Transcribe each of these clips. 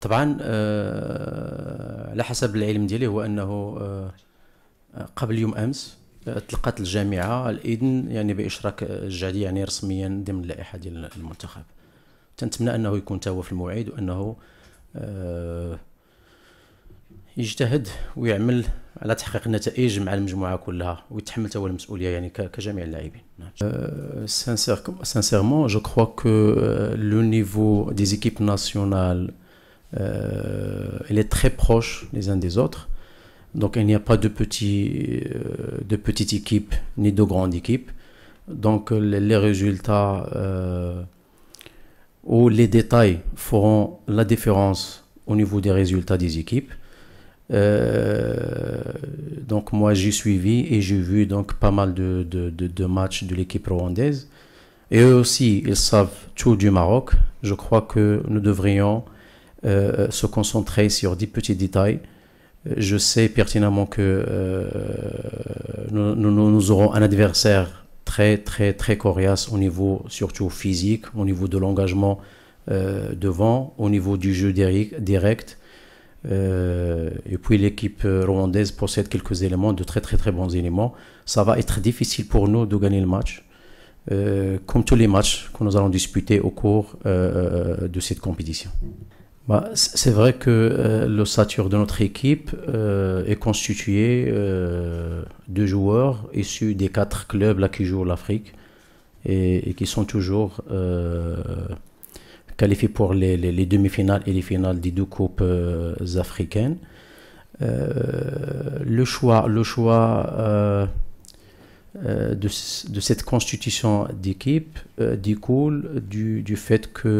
طبعا على حسب العلم ديالي هو انه قبل يوم امس تلقت الجامعه الاذن يعني باشراك الجعدي يعني رسميا ضمن اللائحه ديال المنتخب. تنتمنى انه يكون تا هو في الموعد وانه يجتهد ويعمل على تحقيق النتائج مع المجموعه كلها ويتحمل هو المسؤوليه يعني كجميع اللاعبين. Sincèrement, je crois que le niveau des équipes nationales il est très proche les uns des autres. Donc il n'y a pas de petites équipes ni de grandes équipes. Donc les résultats ou les détails feront la différence au niveau des résultats des équipes. Donc moi j'ai suivi et j'ai vu donc pas mal de matchs de l'équipe rwandaise. Et eux aussi, ils savent tout du Maroc. Je crois que nous devrions se concentrer sur des petits détails. Je sais pertinemment que nous aurons un adversaire très coriace au niveau surtout physique, au niveau de l'engagement devant, au niveau du jeu direct. Et puis l'équipe rwandaise possède quelques éléments, de très bons éléments. Ça va être difficile pour nous de gagner le match, comme tous les matchs que nous allons disputer au cours de cette compétition. C'est vrai que l'ossature de notre équipe est constituée de joueurs issus des 4 clubs là qui jouent l'Afrique et qui sont toujours qualifiés pour les demi-finales et les finales des 2 coupes africaines. Le choix de cette constitution d'équipe découle du fait que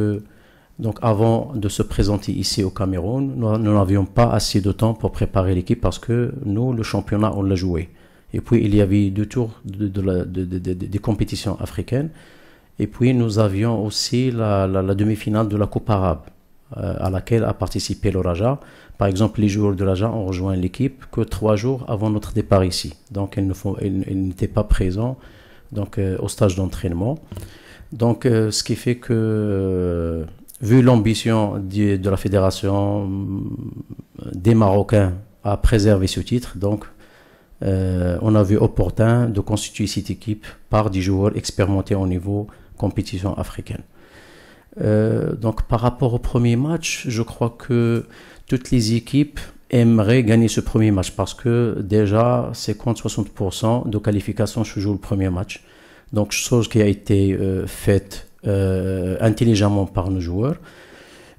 donc avant de se présenter ici au Cameroun, nous n'avions pas assez de temps pour préparer l'équipe parce que nous, le championnat, on l'a joué. Et puis il y avait 2 tours des compétitions africaines. Et puis nous avions aussi la demi-finale de la Coupe arabe à laquelle a participé le Raja. Par exemple, les joueurs de Raja ont rejoint l'équipe que 3 jours avant notre départ ici. Donc ils n'étaient pas présents donc, au stage d'entraînement. Donc ce qui fait que vu l'ambition de la fédération des Marocains à préserver ce titre, donc on a vu opportun de constituer cette équipe par des joueurs expérimentés au niveau compétition africaine. Donc par rapport au premier match, je crois que toutes les équipes aimeraient gagner ce premier match parce que déjà 50-60% de qualification se joue le premier match. Donc chose qui a été faite intelligemment par nos joueurs.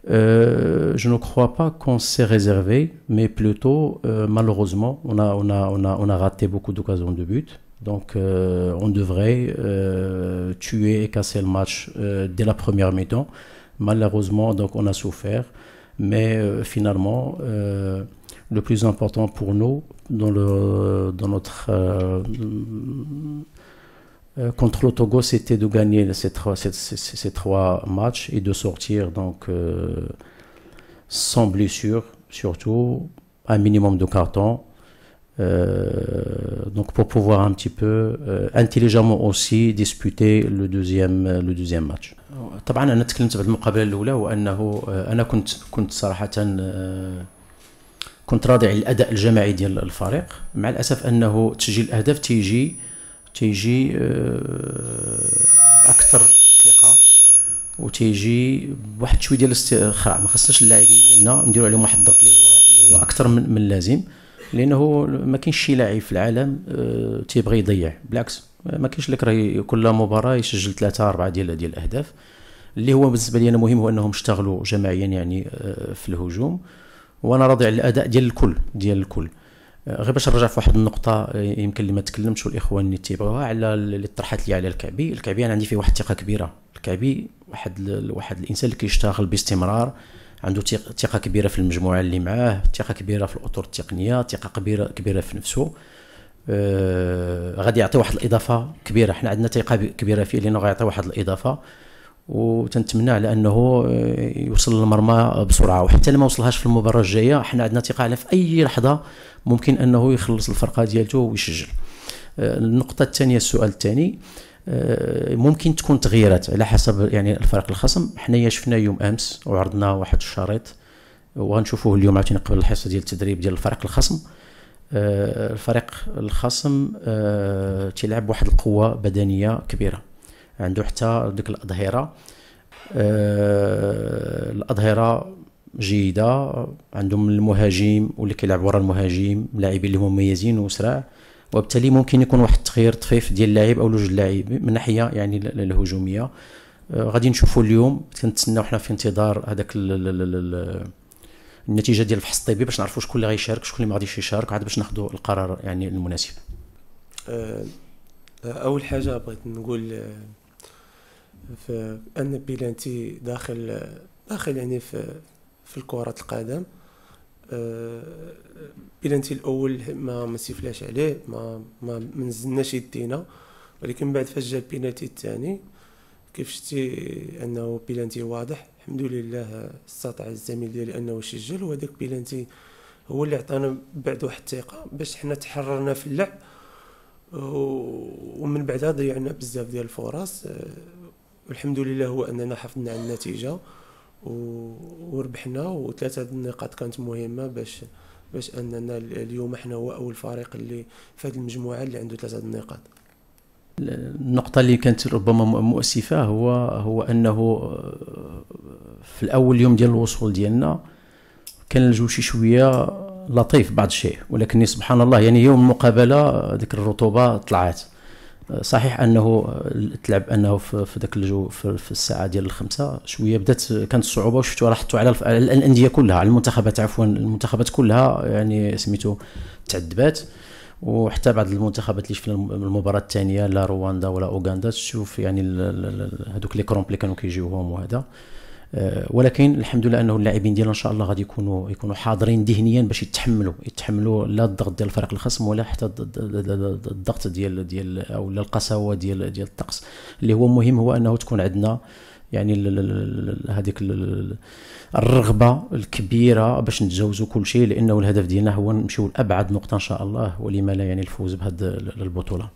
Je ne crois pas qu'on s'est réservé, mais plutôt malheureusement on a raté beaucoup d'occasions de but. Donc on devrait tuer et casser le match dès la première mi-temps. Malheureusement donc on a souffert, mais finalement le plus important pour nous dans notre contre le Togo, c'était de gagner ces 3 matchs et de sortir donc sans blessure, surtout un minimum de cartons. Donc pour pouvoir un petit peu intelligemment aussi disputer le deuxième match. طبعا انا تكلمت في المقابله الاولى وانه انا كنت صراحه كنت راضي على الاداء الجماعي ديال الفريق. مع الاسف انه تسجيل الاهداف تيجي اكثر ثقه وتيجي بواحد شويه ديال الاستخراع. ما خصناش اللاعبين ديالنا نديروا عليهم واحد الضغط اللي هو اكثر من اللازم، لانه ما كاينش شي لاعب في العالم تيبغي يضيع. بالعكس ما كاينش اللي كره كل مباراه يسجل 3-4 ديال الاهداف. اللي هو بالنسبه لي انا مهم هو انهم اشتغلوا جماعيا يعني في الهجوم، وانا راضي على الاداء ديال الكل. غير باش نرجع في واحد النقطه يمكن اللي ما تكلمتش والاخوان اللي تيبغوها على اللي طرحت لي على الكعبي انا عندي فيه واحد الثقه كبيره. الكعبي واحد الانسان اللي كيشتغل باستمرار، عنده ثقه كبيره في المجموعه اللي معاه، ثقه كبيره في الاطر التقنيه، ثقه كبيره في نفسه. غادي يعطي واحد الاضافه كبيره. حنا عندنا ثقه كبيره فيه لانه غيعطي واحد الاضافه، وتنتمنى على انه يوصل للمرمى بسرعه، وحتى لما وصلهاش في المباراه الجايه حنا عندنا ثقه على في اي لحظه ممكن انه يخلص الفرقه ديالته ويسجل. النقطه الثانيه، السؤال الثاني، ممكن تكون تغييرات على حسب يعني الفريق الخصم. حنايا شفنا يوم امس وعرضنا واحد الشريط وغنشوفوه اليوم عاوتاني قبل الحصه ديال التدريب ديال الفريق الخصم. الفريق الخصم تيلعب واحد القوه بدنيه كبيره، عنده حتى ديك الاظهره، الاظهره جيده، عندهم المهاجم واللي كيلعب ورا المهاجم لاعبين اللي مميزين وسراع، وبالتالي ممكن يكون واحد التغيير طفيف ديال اللاعب او جوج اللاعب من ناحيه يعني الهجوميه. غادي نشوفوا اليوم، كنتسناو حنا في انتظار هذاك النتيجه ديال الفحص الطبي باش نعرفوا شكون اللي غيشارك شكون اللي ما غاديش يشارك، عاد باش ناخذوا القرار يعني المناسب. اول حاجه بغيت نقول ان بيلانتي داخل يعني في كرة القدم. بيلانتي الاول ما سيفلاش عليه، ما نزلناش يدينا، ولكن بعد فاش جا البينالتي الثاني كيف شتي انه بيلانتي واضح، الحمد لله استطاع الزميل ديالي انه يسجل، وهذاك بيلانتي هو اللي عطانا بعد واحد الثقه باش حنا تحررنا في اللعب، ومن بعدها ضيعنا بزاف ديال الفرص. والحمد لله هو اننا حافظنا على النتيجه وربحنا، وثلاثه النقاط كانت مهمه باش اننا اليوم احنا هو اول فريق اللي في هذه المجموعه اللي عنده ثلاثه النقاط. النقطة اللي كانت ربما مؤسفة هو أنه في الأول يوم ديال الوصول ديالنا كان الجو شوية لطيف بعض الشيء، ولكن سبحان الله يعني يوم المقابلة ذيك الرطوبة طلعت. صحيح أنه تلعب أنه في ذاك الجو في الساعة ديال 5 شوية كانت الصعوبة، وشفتوها لاحظتوا على الأندية كلها، على المنتخبات عفوا، المنتخبات كلها يعني سميتو تعذبات، وحتى بعض المنتخبات اللي شفنا المباراه الثانيه لا رواندا ولا اوغندا تشوف يعني هذوك لي كرومب اللي كانوا كيجيوهم وهذا. ولكن الحمد لله انه اللاعبين ديالنا ان شاء الله غادي يكونوا حاضرين ذهنيا باش يتحملوا لا الضغط ديال الفريق الخصم ولا حتى الضغط ديال او القساوه ديال الطقس. اللي هو مهم هو انه تكون عندنا يعني هذيك الرغبه الكبيره باش نتجاوزوا كل شيء، لانه الهدف ديالنا هو نمشيو لابعد نقطه ان شاء الله، ولما لا يعني الفوز بهذه البطوله.